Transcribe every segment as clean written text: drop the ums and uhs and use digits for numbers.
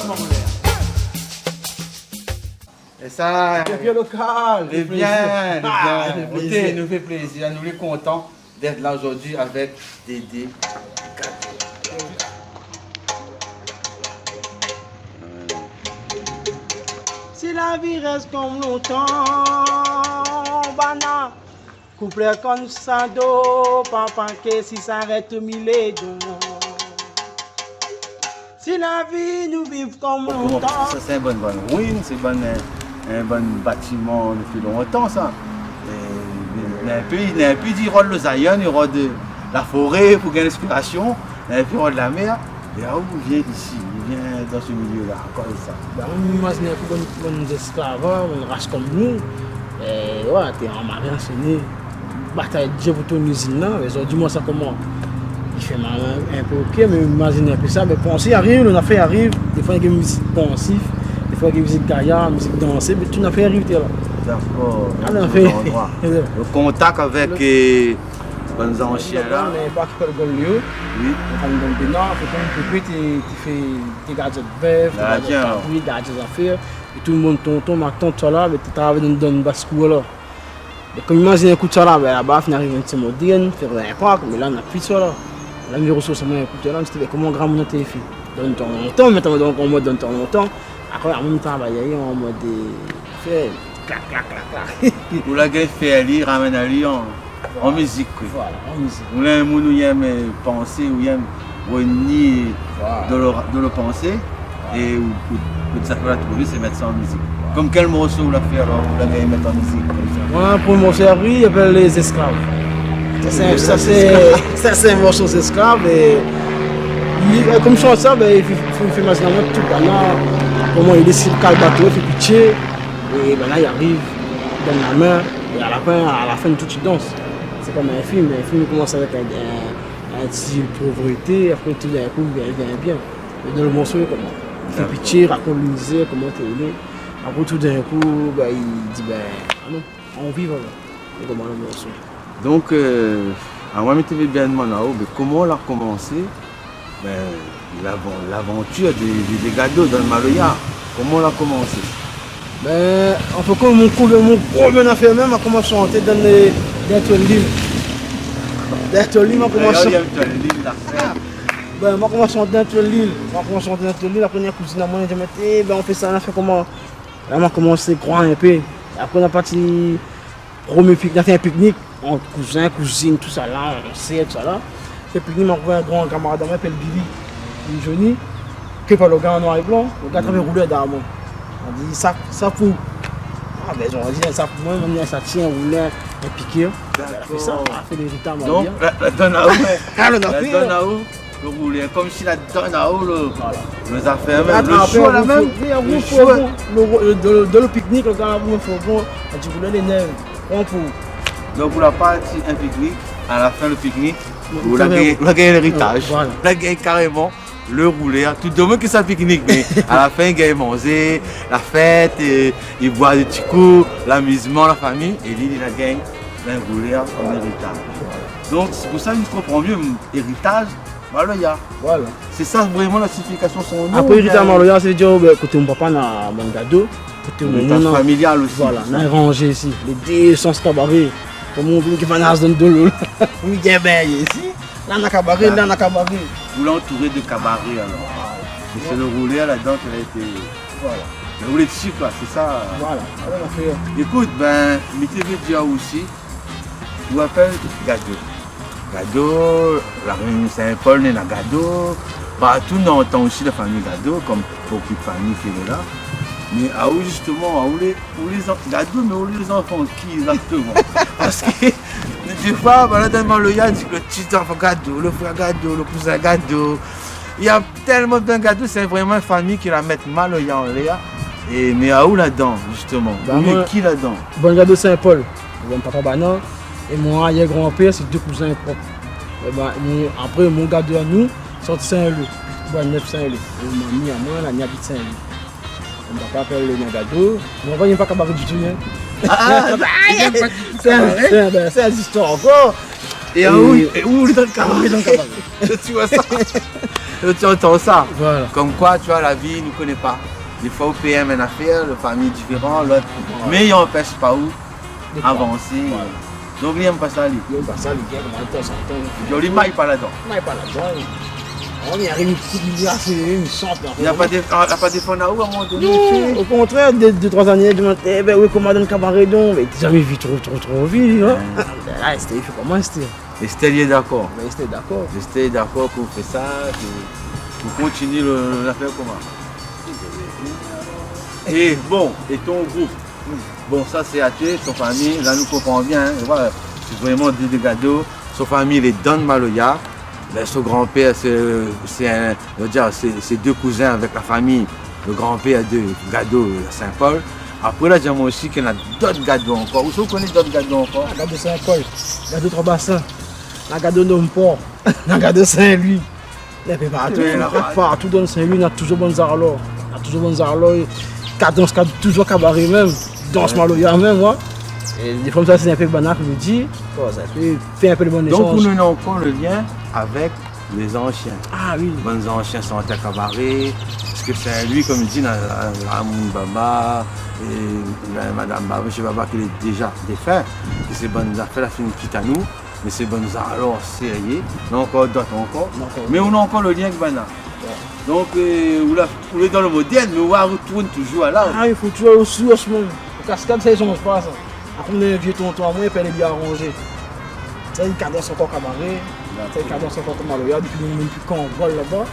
bâtiment roulé. Et ça, Bien local. eh bien, écoutez, nous fait plaisir, nous sommes contents d'être là aujourd'hui avec Dédé. Si la vie reste comme longtemps, bana, couple comme ça d'eau, papa que si ça arrête mille d'eau. Si la vie nous vive comme longtemps. Ça c'est une bonne ruine, c'est un bon bâtiment depuis longtemps ça. Il y a un peu du rôle de Zion, il y aura de la forêt pour gagner l'inspiration, il y a un peu de la mer. Et là où il vient d'ici, il vient dans ce milieu-là, encore ça. On imagine pour nos esclaves, une race comme nous, ouais, t'es en marin enseigné, bataille de Dieu pour ton usine, dis-moi ça comment. Il fait mal un peu ok, mais imagine un peu ça, mais penser arrive, on a fait arrive, des fois il y a une musique pensive, des fois il y a une musique gaillard, musique dansée, mais tu n'as fait arrive, t'es là. D'accord, le contact avec les anciens là. On n'est pas qui peut le lieu. Oui. On va dans le Bénin, tu fais tes gadgets de bœuf, tes gadgets d'affaires, et tout le monde tonton, ma tante là, mais tu travailles dans une basse-cour là. Et comme imagine un coup de ça là, là-bas, on arrive un petit moderne, faire un parc, mais là on n'a plus de ça là. Là, mes ressources, on a un coup de là, on dit comment grand monde t'es fait. Donne ton longtemps, maintenant on mode donne ton longtemps. Après, on travaille en mode fait clac, clac, clac, clac. Pour la guerre, faire lire, ramène à Lyon. En musique. Voilà, en musique. Vous aime penser, ou aime renier de le penser, et vous ça peut la trouver, c'est mettre ça en musique. Comme quel morceau vous l'a fait alors, vous l'avez mettre en musique comme ça? Moi, pour mon service, il appelle Les Esclaves. Ça c'est un morceau d'esclaves. Et comme ça, il fait maintenant tout. Comment il décide qu'à le bateau, il fait pitié. Et là, il arrive, il donne la main, et à la fin, tout tu danses. C'est comme un film commence avec un petit pauvreté, après tout d'un coup, il vient bien. Et dans le morceau, comment il fait pitié, raconte le misère, comment tu es né. Après tout d'un coup, il dit, ah non, on vit voilà. Et comment le morceau. Donc, moi, je me bien demandé comment on a commencé l'aventure des gados dans le Maloya. Comment on a commencé? En fait, comme mon premier affaire même a commencé à chanter dans les l'île. Dans l'île, on a commencé à chanter l'île. La première cousine à moi, elle m'a dit, on fait ça, on a fait comment? Là, on a commencé à croire un peu. Après, on a parti premier pique-nique, on a fait un pique-nique, entre cousins, cousines, tout ça là, on sait, tout ça là. Le pique-nique m'a envoyé un grand camarade à moi, appelle Billy, Johnny, qui est pas le gars en noir et blanc, le gars travaille roulé d'armes. On dit ça pour. Ah ben on dit ça pour moi, on dit ça tient, on roulait un piqueur. On a fait ça, on a fait l'héritage. Donc la donne à où? Le roulé, comme si la donne à où nous a fait même le choix là même. Dans le pique-nique, le gars il faut bon, tu roulais les nerfs. Donc pour la partie un pique-nique, à la fin le pique-nique, vous avez gagné l'héritage. Vous avez gagné carrément le roulé, tout le monde qui ça pique-nique, mais à la fin, il gagne manger, la fête, il boit des petits coups, l'amusement, la famille, et lui, il a gagné un roulé comme héritage. Donc, c'est pour ça que je comprends mieux héritage Maloya. Voilà. C'est ça vraiment la signification de son nom. Après, héritage Maloya, c'est dire côté mon papa, dans mon gado, côté mon familial aussi. Voilà, on a rangé ici, les 200 cabarets, comme on veut qu'il fasse dans le dos. On y a bien ici. Là, on a cabaret, là, on a cabaret. Vous l'entourez de cabaret alors. Et c'est le roulé là-dedans qui a été. Voilà. Le roulé dessus quoi, c'est ça. Voilà. Écoute, Mité Védia aussi, vous appelle Gado. Gado, la réunion Saint-Paul n'est pas Gado. Partout on entend aussi la famille Gado, comme beaucoup de familles qui sont là. Mais à où justement, où les Gado, mais où les enfants qui exactement? Parce que des fois, dans le Maloya, dit que le petit enfant Gado, le frère Gado, le cousin Gado. Il y a tellement de Gado, c'est vraiment une famille qui la met Maloya en l'air. Mais à où là-dedans, justement? Qui là-dedans? Bon Gado Saint-Paul, mon papa Banan, et moi, il y a grand-père, c'est 2 cousins propres. Après, mon Gado à nous, c'est Saint-Leu, 9 Saint-Leu. Et ma mamie à moi, elle habite Saint-Leu. On ne va pas appeler le Gado. Mon papa, il n'y a pas cabaret du tout. C'est une histoire encore. Et où il est dans le cabaret? Tu vois ça? Tu entends ça? Voilà. Comme quoi, tu vois, la vie ne nous connaît pas. Des fois, au PM, une affaire, la famille différente, l'autre. Mais il n'empêche pas où avancer. Voilà. Donc, il n'aime pas ça, lui. Il n'y a pas ça, les gars, comment on s'entend. Il ne maille pas là-dedans. On n'est pas là-dedans. On y arrive une petite accélérée, une chante. Il n'y a pas de fond à où à un moment donné? Non, au contraire, 2-3 années, je me disais, ben oui, comment dans le cabaret donc? Mais tu jamais vu trop vite, hein? Là, c'était, il faut comment c'était? Estelle est d'accord. Mais c'était d'accord. Estelle est d'accord pour faire ça, pour continuer l'affaire comment? Et bon, et ton groupe? Bon, ça c'est à toi, son famille, là nous comprenons bien, hein, voilà, c'est vraiment des cadeaux. Son famille, les Don Maloya. Ben, son grand-père, c'est deux cousins avec la famille. Le grand-père de Gado à Saint-Paul. Après là, j'aime aussi qu'il y en a d'autres Gado encore. Où est-ce que vous connaissez d'autres Gado encore? La Gado Saint-Paul, Gado Trois-Bassins, la Gado Nomport, la Gado Saint-Louis. Il y a partout dans Saint-Louis, il y a toujours bonnes arlots. Il y a toujours bonnes arlots. Cadence, toujours cabaret même. Danse Maloya même, ouais. Et des fois, ça c'est un peu banal, je vous dis. Ça fait un peu de bon échange. Donc, nous avons encore le lien avec les anciens. Ah oui. Les bons anciens sont à cabaret. Parce que c'est lui, comme il dit, Ramoun Baba, et Madame Baba, M. Baba, qui est déjà défunt. Et ces bonnes affaires, la fin quitte à nous. Mais ces bonnes alors sérieux. On a encore d'autres encore. Mais on a encore le lien avec Bana. Ouais. Donc, on est dans le moderne, mais on retourne toujours à là. Ah, il faut toujours aussi au moment. Au cascade, ça, ils sont pas ça. Après, on a un vieux tonton à moi, il peut aller bien arranger. Ça, il cadence encore cabaret. Ça, il cadence encore Maloya. Depuis même plus quand on vole là-bas.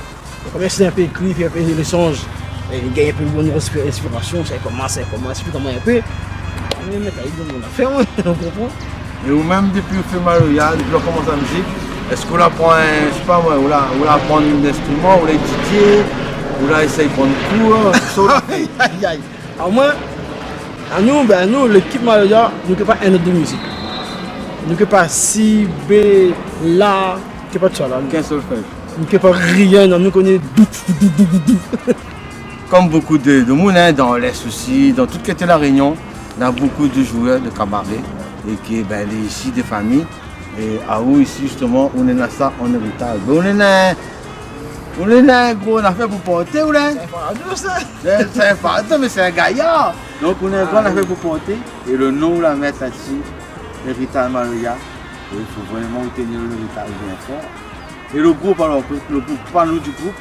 Comme c'est un peu écrit, il y a un peu l'échange. Il gagne un peu de bonne respiration. Ça commence, comment un peu. Mais mettre avec on a fait, on comprend. Et ou même depuis qu'on fait Maloya, depuis qu'on commence la musique, est-ce qu'on apprend un, je sais pas moi, ou là apprend un instrument, ou là étudier, ou là essaye de prendre cours, aïe aïe aïe. Alors moi, nous, l'équipe Maloya, nous ne pas un autre de musique. Nous ne pas si, B, là, nous ne pas tout ça là. Qu'un seul fait. Nous ne pas rien, nous connaissons Comme beaucoup de monde dans l'Est aussi, dans toute la Réunion, il y a beaucoup de joueurs de cabaret et qui ben, les ici des familles. Et à où ici justement on est là ça en héritage. On est là gros affaire pour porter ou là? C'est un fardeau mais c'est un gaillard. Donc on a une grande affaire pour porter et le nom la mettre là-dessus, héritage Maloya. Il faut vraiment tenir l'héritage bien fort. Et le groupe alors, le groupe, parle-nous du groupe.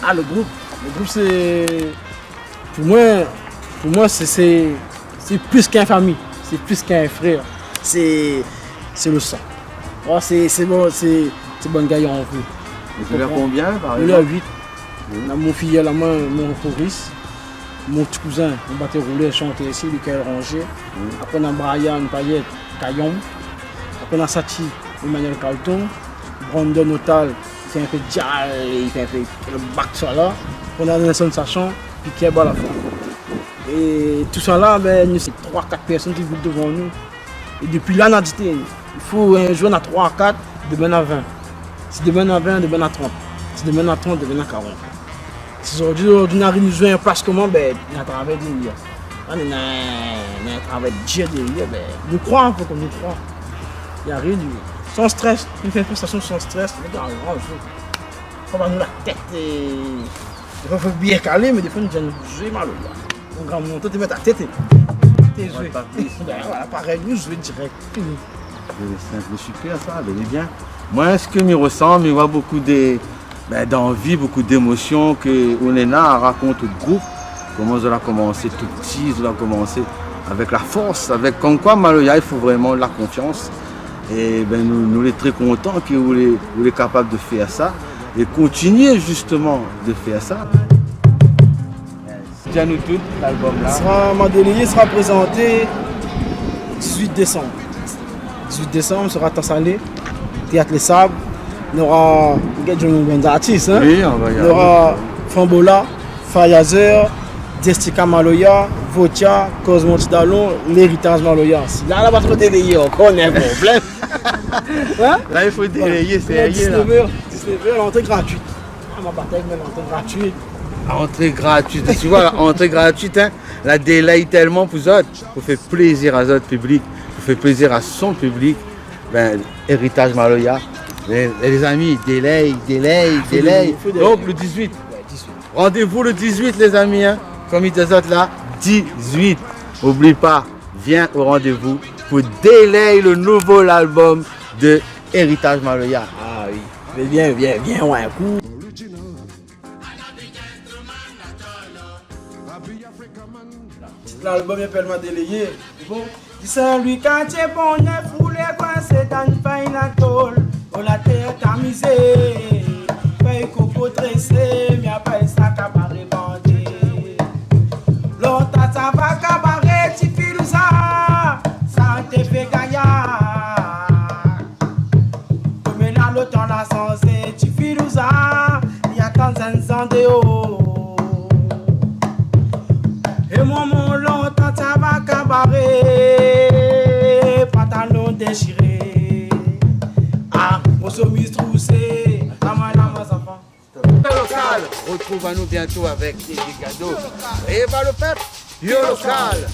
Ah le groupe c'est. Pour moi c'est plus qu'un famille, c'est plus qu'un frère. C'est le sang. Oh, c'est bon gars en plus. Et tu l'as combien par exemple? Il a 8. On a mon filleul à moi, mon Boris, mon petit cousin, on battait rouler, chanter ici, lui qui est rangé. Après on a Brian, Payet, Caillon. Après on a Sachi, Emmanuel Carlton, Brandon Otal, il fait un peu de jazz, il fait un peu le bac ça là. On a Nelson Sachant, puis qui est bas à la fin. Et tout ça là, ben, c'est 3-4 personnes qui vivent devant nous. Et depuis là, on a dit, il faut un jour à 3 à 4, demain à 20. Si demain à 20, demain à 30. Si demain à 30, demain à 40. Si aujourd'hui, on arrive à jouer un place comment, ben, il y a un travail derrière. On a un travail de jet derrière, ben, nous croyons, il faut qu'on nous croit. Il arrive, sans stress, une fait une prestation sans stress, les gars, on joue. On va nous la tête et. Il faut bien caler, mais des fois, nous disons, jouer mal. On grand montant, tu mets ta tête et. T'es joué. Voilà, pareil, nous jouer direct. C'est super ça, bel et bien. Moi, ce que me ressemble, il y a beaucoup d'envie, beaucoup d'émotions que Onena raconte au groupe. Comment on a commencé tout petit, on a commencé avec la force, avec comme quoi Maloya, il faut vraiment la confiance. Et ben, nous sommes très contents que vous êtes capable de faire ça et continuer justement de faire ça. Dis-nous tout l'album là. Mandelier sera présenté 18 décembre. 18 décembre sera Tassalé, Théâtre Les Sables. Il y aura des artistes. Hein? Oui, on va y il y aura Fambola, Fayazer, Destika Maloya, Votia, Cosmo Tidalon, l'héritage Maloya. Là, on va se délayer encore, on a un problème. Hein? Là, il faut délayer, c'est 19h, l'entrée gratuite. Ah, ma bataille, mais l'entrée gratuite. Entrée gratuite, tu vois, entrée gratuite, hein, la délai tellement pour eux, pour faire plaisir à notre public, pour faire plaisir à son public. Ben, héritage Maloya, Les amis, délai. Donc le 18. Ouais, 18. Rendez-vous le 18 les amis, hein. Comme ils disent là, 18. N'oublie pas, viens au rendez-vous pour Délai, le nouveau album de Héritage Maloya. Ah oui. Mais viens, ouais, un coup. L'album est tellement délayé. Bon. Saint-Louis quand tu es bon, neuf roulé coincé dans une faille à tôle. Oh la terre tamisée. Paye coco tressé, mais après ça cabaret bandé. L'autre ça va cabaret, tu files ça. Ça te fait gaillard. Comme là l'automne la sensé, tu files ça. Il y a tant d'enfants de haut. Et moi mon longtemps ça va cabaret, pantalon déchiré, ah, mon chemise troussée, la main enfant. Local, retrouve-nous bientôt avec des cadeaux. Et va le peuple, Yo Local.